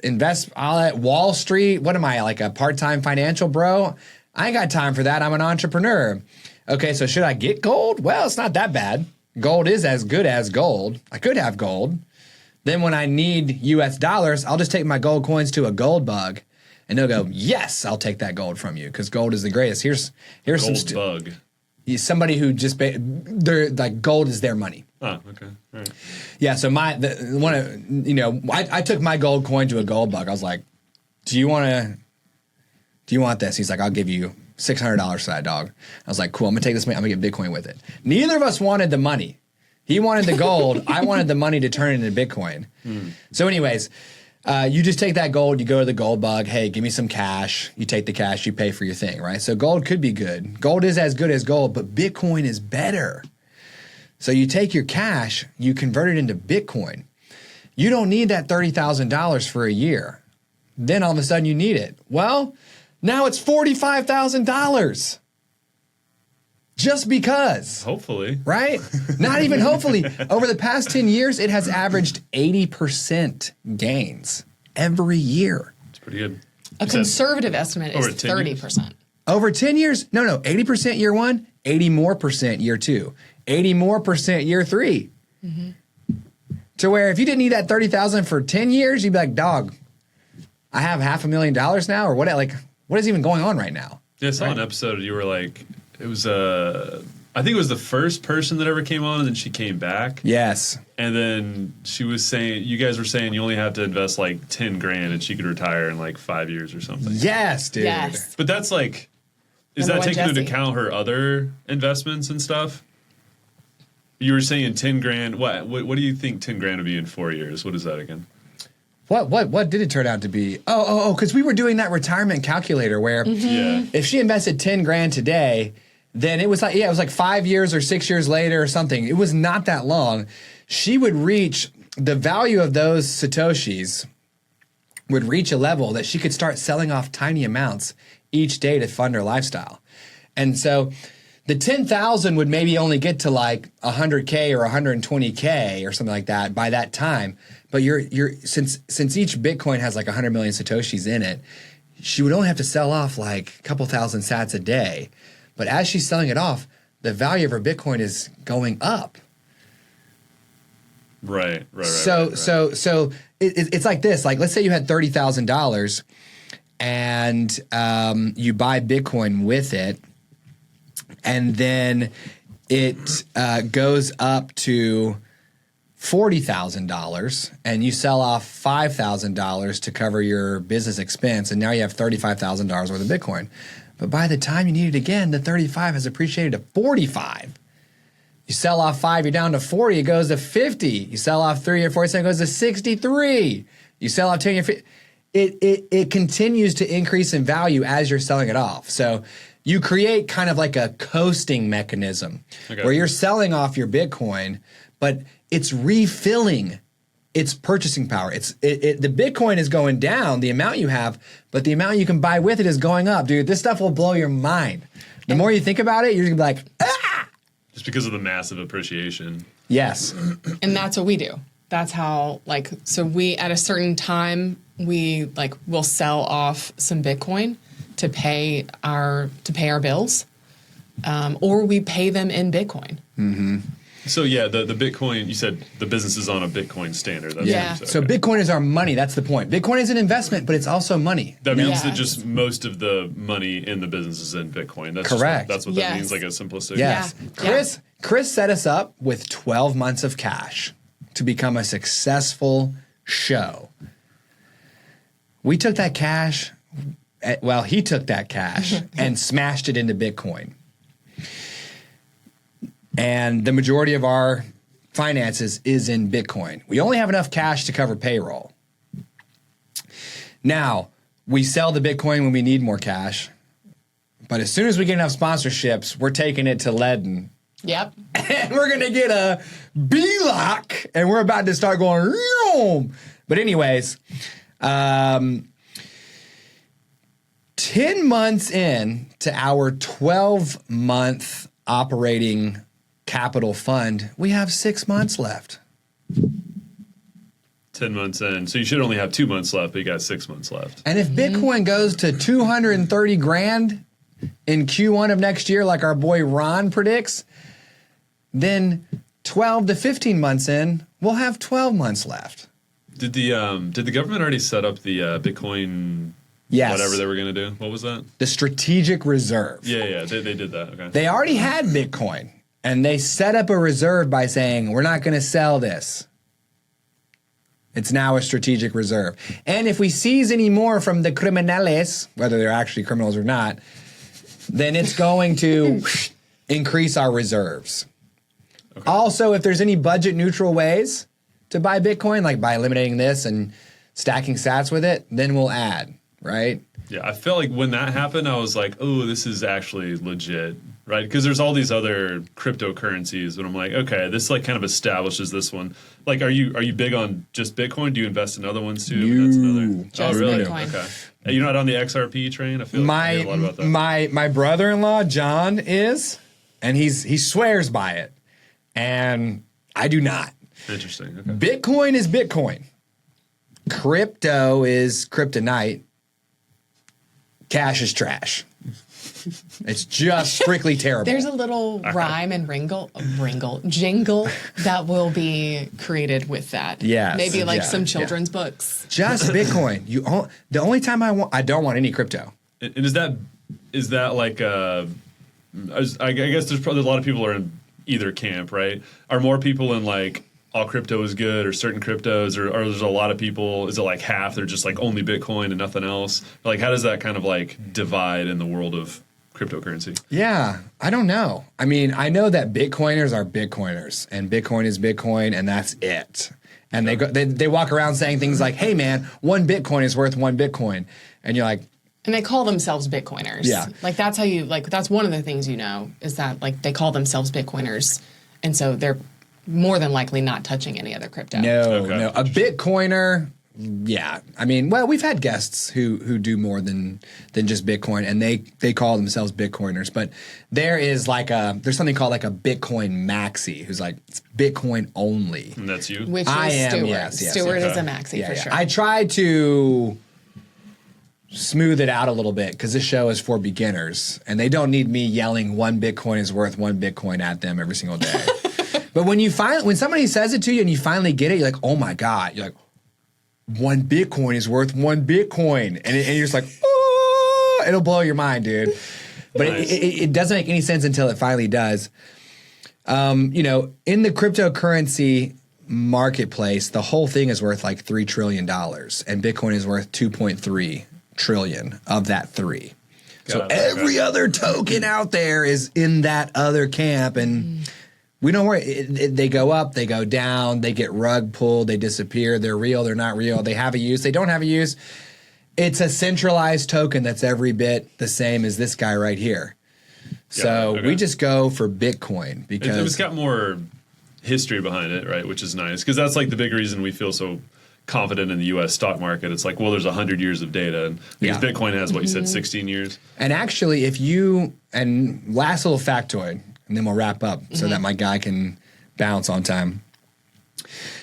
Invest all at Wall Street. What am I, like a part-time financial bro? I ain't got time for that. I'm an entrepreneur. Okay, so should I get gold? Well, it's not that bad. Gold is as good as gold. I could have gold. Then when I need US dollars, I'll just take my gold coins to a gold bug and they'll go, yes, I'll take that gold from you because gold is the greatest. Here's gold some bug. somebody who just they're like gold is their money. Oh, okay. All right. Yeah. So I took my gold coin to a gold bug. I was like, do you want this? He's like, I'll give you $600 for that, dog. I was like, cool. I'm gonna take this money. I'm gonna get Bitcoin with it. Neither of us wanted the money. He wanted the gold. I wanted the money to turn it into Bitcoin. So anyways, you just take that gold, you go to the gold bug, hey, give me some cash. You take the cash, you pay for your thing, right? So gold could be good. Gold is as good as gold, but Bitcoin is better. So you take your cash, you convert it into Bitcoin. You don't need that $30,000 for a year. Then all of a sudden you need it. Well, now it's $45,000. Just because. Hopefully. Right? Not even hopefully. Over the past 10 years, it has averaged 80% gains every year. It's pretty good. A conservative estimate is 30%. Over 10 years? No, 80% year one, 80% more year two, 80% more year three. To where if you didn't need that $30,000 for 10 years, you'd be like, dog, I have $500,000 now, or what? Like, what is even going on right now? Yeah, I saw an episode. You were like, it was I think it was the first person that ever came on, and then she came back. Yes. And then she was saying, you guys were saying you only have to invest like 10 grand, and she could retire in like 5 years or something. Yes, dude. Yes. But that's like, is Number that one, taking into Jesse. account her other investments and stuff? You were saying 10 grand. What do you think 10 grand would be in 4 years? What is that again? What did it turn out to be? Because we were doing that retirement calculator where Yeah. if she invested 10 grand today, then it was like 5 years or 6 years later or something. It was not that long. She would reach the value of those Satoshis would reach a level that she could start selling off tiny amounts each day to fund her lifestyle. And so the 10,000 would maybe only get to like 100K or 120K or something like that by that time. But since each Bitcoin has like 100 million Satoshis in it, she would only have to sell off like a couple thousand sats a day. But as she's selling it off, the value of her Bitcoin is going up. Right. So it's like this. Like, let's say you had $30,000 and you buy Bitcoin with it, and then it goes up to $40,000, and you sell off $5,000 to cover your business expense, and now you have $35,000 worth of Bitcoin. But by the time you need it again, the 35 has appreciated to 45. You sell off 5, you're down to 40, it goes to 50. You sell off 3 or 4, it goes to 63. You sell off 10, you're 50. It continues to increase in value as you're selling it off. So you create kind of like a coasting mechanism where you're selling off your Bitcoin, but it's refilling its purchasing power. The Bitcoin is going down, the amount you have, but the amount you can buy with it is going up. Dude, this stuff will blow your mind. The more you think about it, you're going to be like, ah! Just because of the massive appreciation. Yes. And that's what we do. That's how, so we, at a certain time, we, will sell off some Bitcoin to pay our bills, or we pay them in Bitcoin. Mm-hmm. So yeah, the Bitcoin, you said the business is on a Bitcoin standard. That's Yeah. what you said. So Okay. Bitcoin is our money. That's the point. Bitcoin is an investment, but it's also money. That means Yeah. that just most of the money in the business is in Bitcoin. That's Correct. That's what Yes. that means, like a simplistic. Yes. Yeah. Chris set us up with 12 months of cash to become a successful show. We took that cash, he took that cash and smashed it into Bitcoin. And the majority of our finances is in Bitcoin. We only have enough cash to cover payroll. Now, we sell the Bitcoin when we need more cash. But as soon as we get enough sponsorships, we're taking it to Leaden. Yep. And we're going to get a B-lock, and we're about to start going, Yoom! But anyways, 10 months in to our 12-month operating capital fund, we have 6 months left. 10 months in. So you should only have 2 months left, but you got 6 months left. And if Bitcoin goes to 230 grand in Q1 of next year, like our boy Ron predicts, then 12 to 15 months in, we'll have 12 months left. Did the government already set up the Bitcoin Yes. whatever they were going to do. What was that? The strategic reserve. Yeah, they did that. Okay. They already had Bitcoin, and they set up a reserve by saying, we're not going to sell this. It's now a strategic reserve. And if we seize any more from the criminales, whether they're actually criminals or not, then it's going to increase our reserves. Okay. Also, if there's any budget neutral ways to buy Bitcoin, like by eliminating this and stacking sats with it, then we'll add, right? Yeah, I felt like when that happened, I was like, oh, this is actually legit, right? Because there's all these other cryptocurrencies, but I'm like, okay, this like kind of establishes this one. Like, are you big on just Bitcoin? Do you invest in other ones too? No. That's another. Just Bitcoin. Okay. And you're not on the XRP train? I feel like I hear a lot about that. My brother-in-law, John, is, and he swears by it. And I do not. Interesting. Okay. Bitcoin is Bitcoin. Crypto is kryptonite. Cash is trash. It's just strictly terrible. There's a little rhyme and jingle that will be created with that. Yes, Maybe like yeah, some children's books. Just Bitcoin. The only time I don't want any crypto. And is that like I guess there's probably a lot of people are in either camp, right? Are more people in like all crypto is good or certain cryptos, or there's a lot of people, is it like half, they're just like only Bitcoin and nothing else? Like how does that kind of like divide in the world of cryptocurrency? Yeah, I don't know. I mean, I know that Bitcoiners are Bitcoiners, and Bitcoin is Bitcoin, and that's it. And they walk around saying things like, hey man, 1 Bitcoin is worth 1 Bitcoin. And you're like, and they call themselves Bitcoiners. Yeah. Like that's how you, like that's one of the things is that like they call themselves Bitcoiners. And so they're more than likely not touching any other crypto. No. A Bitcoiner, yeah. I mean, well, we've had guests who do more than just Bitcoin, and they call themselves Bitcoiners. But there's something called like a Bitcoin maxi, who's like, it's Bitcoin only. And that's you? Which I is am, Stuart. yes. Stuart Okay. is a maxi for sure. I try to smooth it out a little bit because this show is for beginners, and they don't need me yelling 1 Bitcoin is worth 1 Bitcoin at them every single day. But when somebody says it to you and you finally get it, you're like, oh my God. You're like, 1 Bitcoin is worth 1 Bitcoin. And you're just like, oh, it'll blow your mind, dude. But nice. it doesn't make any sense until it finally does. In the cryptocurrency marketplace, the whole thing is worth like $3 trillion. And Bitcoin is worth 2.3 trillion of that 3. So every other token out there is in that other camp. And we don't worry. They go up, they go down, they get rug pulled, they disappear. They're real, they're not real. They have a use, they don't have a use. It's a centralized token that's every bit the same as this guy right here. So we just go for Bitcoin because it's got more history behind it, right? Which is nice because that's like the big reason we feel so confident in the U.S. stock market. It's like, well, there's 100 years of data, and because Bitcoin has what you said, 16 years. And actually, last little factoid, and then we'll wrap up so that my guy can bounce on time.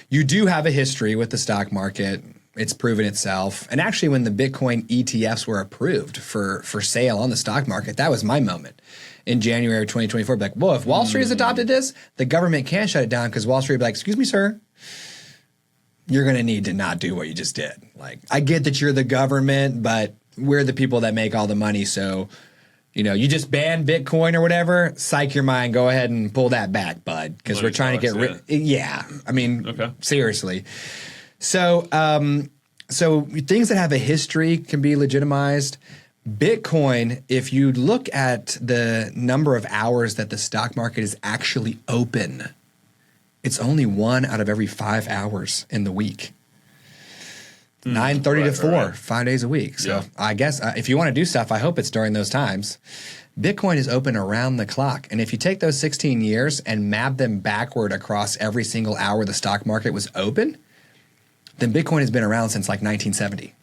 You do have a history with the stock market. It's proven itself. And actually, when the Bitcoin ETFs were approved for sale on the stock market, that was my moment in January of 2024. Like, well, if Wall Street has adopted this, the government can't shut it down because Wall Street would be like, excuse me, sir, you're going to need to not do what you just did. Like, I get that you're the government, but we're the people that make all the money. So, you just ban Bitcoin or whatever, psych your mind, go ahead and pull that back, bud, because we're trying to get rid. Yeah. I mean, seriously. So, so things that have a history can be legitimized. Bitcoin, if you look at the number of hours that the stock market is actually open, it's only 1 out of every 5 hours in the week. 9:30 to 4, 5 days a week. So I guess if you want to do stuff, I hope it's during those times. Bitcoin is open around the clock. And if you take those 16 years and map them backward across every single hour the stock market was open, then Bitcoin has been around since like 1970.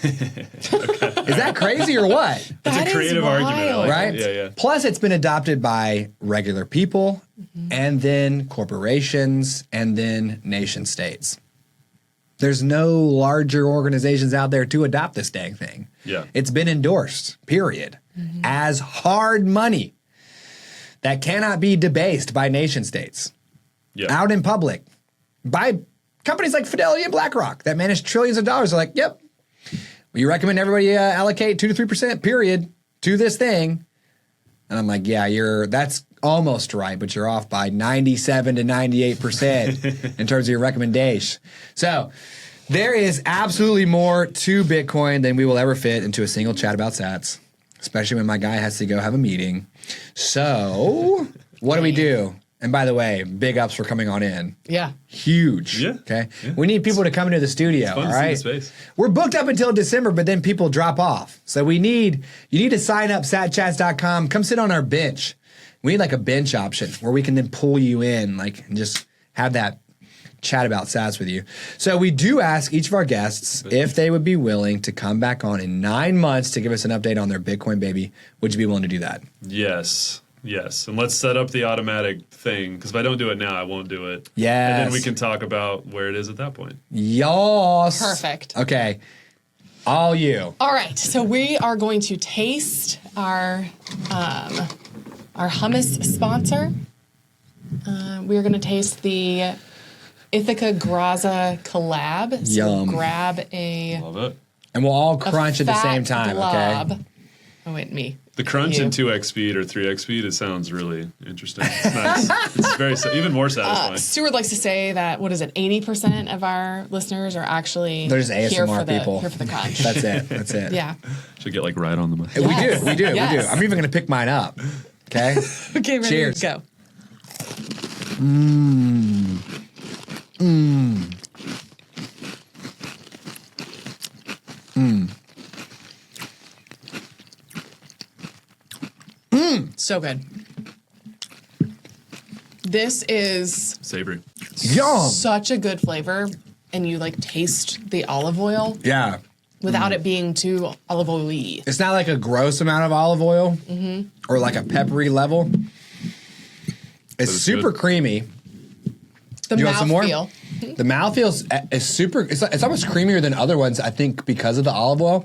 Is that crazy or what? That's a creative argument, right? Yeah. Plus, it's been adopted by regular people, and then corporations, and then nation states. There's no larger organizations out there to adopt this dang thing. Yeah, it's been endorsed, period, as hard money that cannot be debased by nation states out in public by companies like Fidelity and BlackRock that manage trillions of dollars. Are like, yep. you recommend everybody allocate 2 to 3% period to this thing. And I'm like, yeah, that's almost right, but you're off by 97 to 98% in terms of your recommendation. So there is absolutely more to Bitcoin than we will ever fit into a single chat about sats, especially when my guy has to go have a meeting. So what do we do? And by the way, big ups for coming on in. Yeah. Huge. Yeah. Okay. Yeah. We need people to come into the studio. Fun All to see the right. space. We're booked up until December, but then people drop off. So you need to sign up satchats.com. Come sit on our bench. We need like a bench option where we can then pull you in, like, and just have that chat about sats with you. So we do ask each of our guests if they would be willing to come back on in 9 months to give us an update on their Bitcoin baby. Would you be willing to do that? Yes. And let's set up the automatic thing, because if I don't do it now, I won't do it. Yes. And then we can talk about where it is at that point. Yas. Perfect. Okay. All you. All right, so we are going to taste our hummus sponsor. We are going to taste the Ithaca Graza collab. So Yum. grab a Love it. And we'll all crunch at the same fat time, blob. okay? Oh, wait, me. The crunch You. in 2x speed or 3x speed, it sounds really interesting. It's nice. It's very, even more satisfying. Stuart likes to say that, 80% of our listeners are actually They're just here ASMR for the, people. Here for the crunch. That's it. Yeah. Should get like right on the mic. Yes. We do. Yes. I'm even going to pick mine up. Okay? Okay, ready Cheers. to go. So good. This is Savory. Yum. such a good flavor, and you like taste the olive oil Yeah. without it being too olive oily. It's not like a gross amount of olive oil or like a peppery level. It's is super good. creamy. The You want some more? mouthfeel. The mouthfeel is super. It's almost creamier than other ones, I think, because of the olive oil.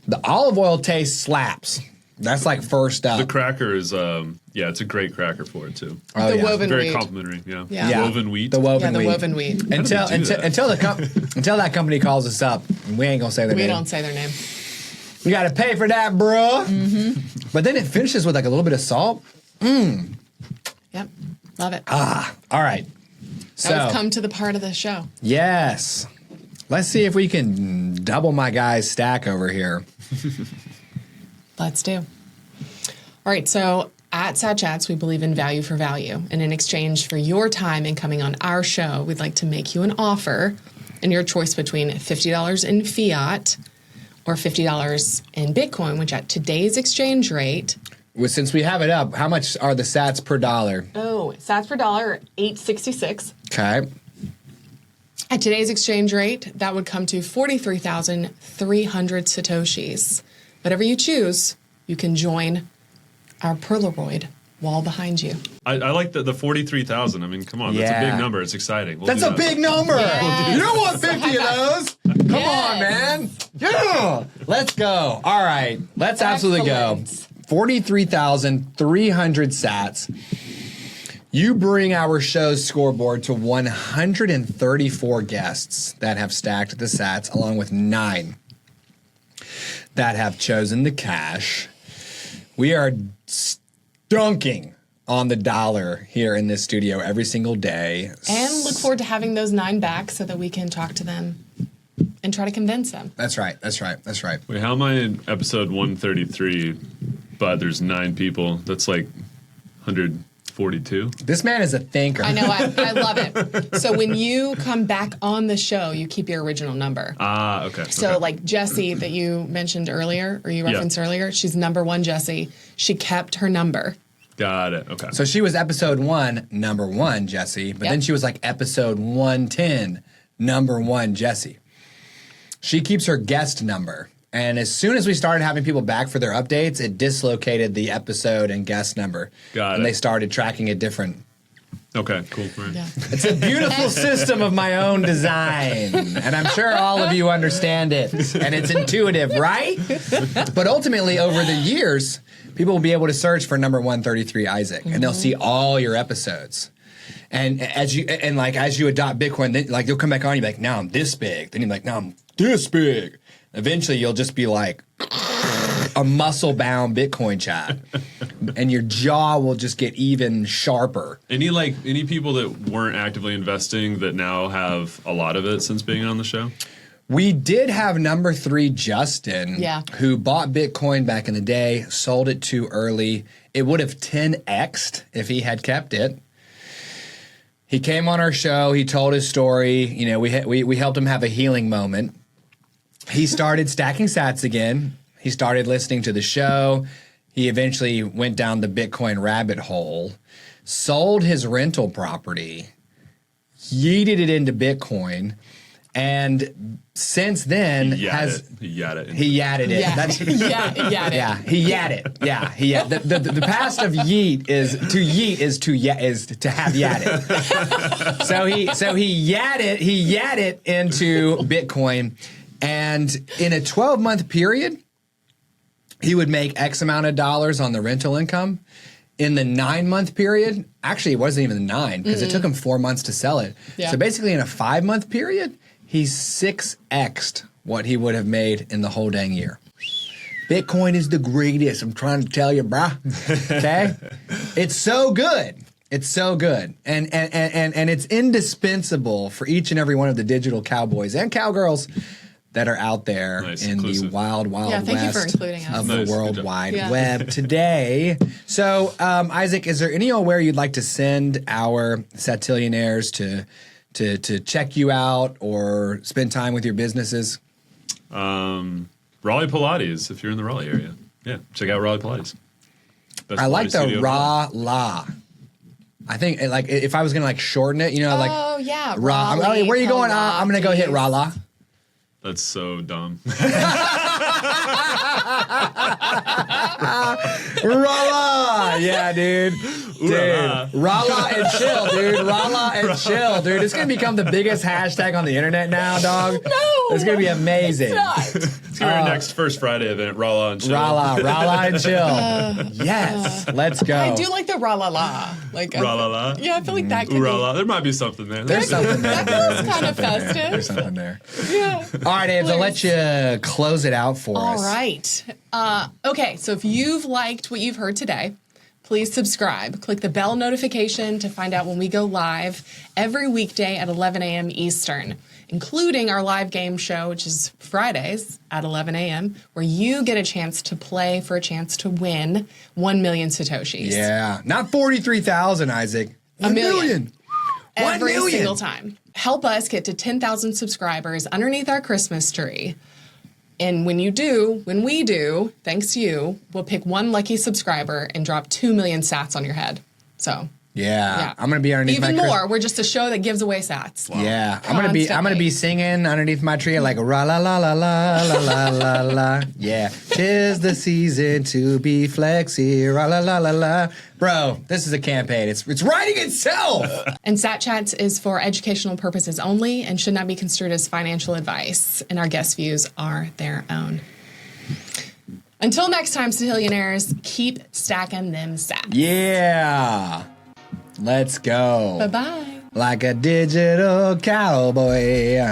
The olive oil taste slaps. That's like first up. The cracker is, it's a great cracker for it too. Oh, the yeah. woven Very wheat. complimentary. Yeah. Yeah. Woven wheat. The woven Yeah, the wheat. woven wheat. Until How do they do that? until that company calls us up, we ain't gonna say their We name. don't say their name. We gotta pay for that, bruh. But then it finishes with like a little bit of salt. Yep. Love it. All right. So Now we've come to the part of the show. yes, let's see if we can double my guy's stack over here. Let's do. All right, so at Sad Chats, we believe in value for value. And in exchange for your time and coming on our show, we'd like to make you an offer and your choice between $50 in fiat or $50 in Bitcoin, which at today's exchange rate. Well, since we have it up, how much are the sats per dollar? Oh, sats per dollar are $8.66. Okay. At today's exchange rate, that would come to 43,300 Satoshis. Whatever you choose, you can join our Polaroid wall behind you. I like the 43,000. I mean, come on. That's a Yeah. big number. It's exciting. We'll That's do a that. big number. Yes. You don't want 50 of those. Come on, Yes. man. Yeah. Let's go. All right. Let's absolutely go. Excellent. 43,300 sats. You bring our show's scoreboard to 134 guests that have stacked the sats, along with 9 that have chosen the cash. We are dunking on the dollar here in this studio every single day. And look forward to having those 9 back so that we can talk to them and try to convince them. That's right. Wait, how am I in episode 133, but there's 9 people? That's like 142. This man is a thinker. I know, I love it. So when you come back on the show, you keep your original number. Ah, okay. So okay. like Jessie that you mentioned earlier, or you referenced earlier, she's number 1 Jessie. She kept her number. Got it. Okay. So she was episode 1, number 1, Jessie, but Yep. then she was like episode 110, number 1, Jessie. She keeps her guest number. And as soon as we started having people back for their updates, it dislocated the episode and guest number. Got and it. they started tracking it different. Okay, cool. All right. Yeah. It's a beautiful system of my own design. And I'm sure all of you understand it. And it's intuitive, right? But ultimately, over the years, people will be able to search for number 133 Isaac, and they'll see all your episodes. And as you adopt Bitcoin, then like you'll come back on, you're like, now I'm this big. Then you're like, now I'm this big. Eventually, you'll just be like a muscle-bound Bitcoin chat, and your jaw will just get even sharper. Any people that weren't actively investing that now have a lot of it since being on the show? We did have number 3, Justin, who bought Bitcoin back in the day, sold it too early. It would have 10x'd if he had kept it. He came on our show. He told his story. You know, we helped him have a healing moment. He started stacking sats again. He started listening to the show. He eventually went down the Bitcoin rabbit hole, sold his rental property, yeeted it into Bitcoin, and since then He yadded it. He yadded. The past of yeet is to have yadded. so he yadded into Bitcoin, and in a 12-month period, he would make X amount of dollars on the rental income. In the 9-month period, actually it wasn't even the 9 because it took him 4 months to sell it. Yeah. So basically in a 5-month period, he's 6x'd what he would have made in the whole dang year. Bitcoin is the greatest. I'm trying to tell you, brah. Okay? It's so good. It's so good. And it's indispensable for each and every one of the digital cowboys and cowgirls that are out there the wild thank west you for including us. of the World Wide Web today. So, Isaac, is there anywhere you'd like to send our Satillionaires to check you out or spend time with your businesses? Raleigh Pilates, if you're in the Raleigh area. Yeah, check out Raleigh Pilates. I like the Ra-La. I think, like, if I was going to, like, shorten it, you know, like... Oh, yeah. Raleigh, where are you going? I'm going to go hit Ra-La. That's so dumb. Rala! Yeah, dude. Rala and chill, dude. Rala and chill, dude. It's going to become the biggest hashtag on the internet now, dog. No! It's going to be amazing. It's going to be our next First Friday event, Rala and chill. Rala and chill. Yes, let's go. I do like the ra-la-la. Like, Ra-la-la? Yeah, I feel like that could Ooh-ra-la. There might be something there. There's something there. That feels kind of festive. There's something there. Yeah. All right, Ames, I'll let you close it out for us. All right. Okay, so if you've liked what you've heard today, please subscribe. Click the bell notification to find out when we go live every weekday at 11 a.m. Eastern, including our live game show, which is Fridays at 11 a.m., where you get a chance to play for a chance to win 1 million Satoshis. Yeah. Not 43,000, Isaac. 1 million. Every single time. Help us get to 10,000 subscribers underneath our Christmas tree. And when we do, thanks to you, we'll pick one lucky subscriber and drop 2 million sats on your head. So yeah. I'm gonna be underneath even my more. We're just a show that gives away sats. Wow. Yeah, I'm gonna be singing underneath my tree like ra la la la la la la la la. Yeah, 'tis the season to be flexy. Ra la la la la. Bro, this is a campaign. It's writing itself. And Sat Chats is for educational purposes only and should not be construed as financial advice. And our guest views are their own. Until next time, Satillionaires, keep stacking them sats. Yeah. Let's go. Bye-bye. Like a digital cowboy.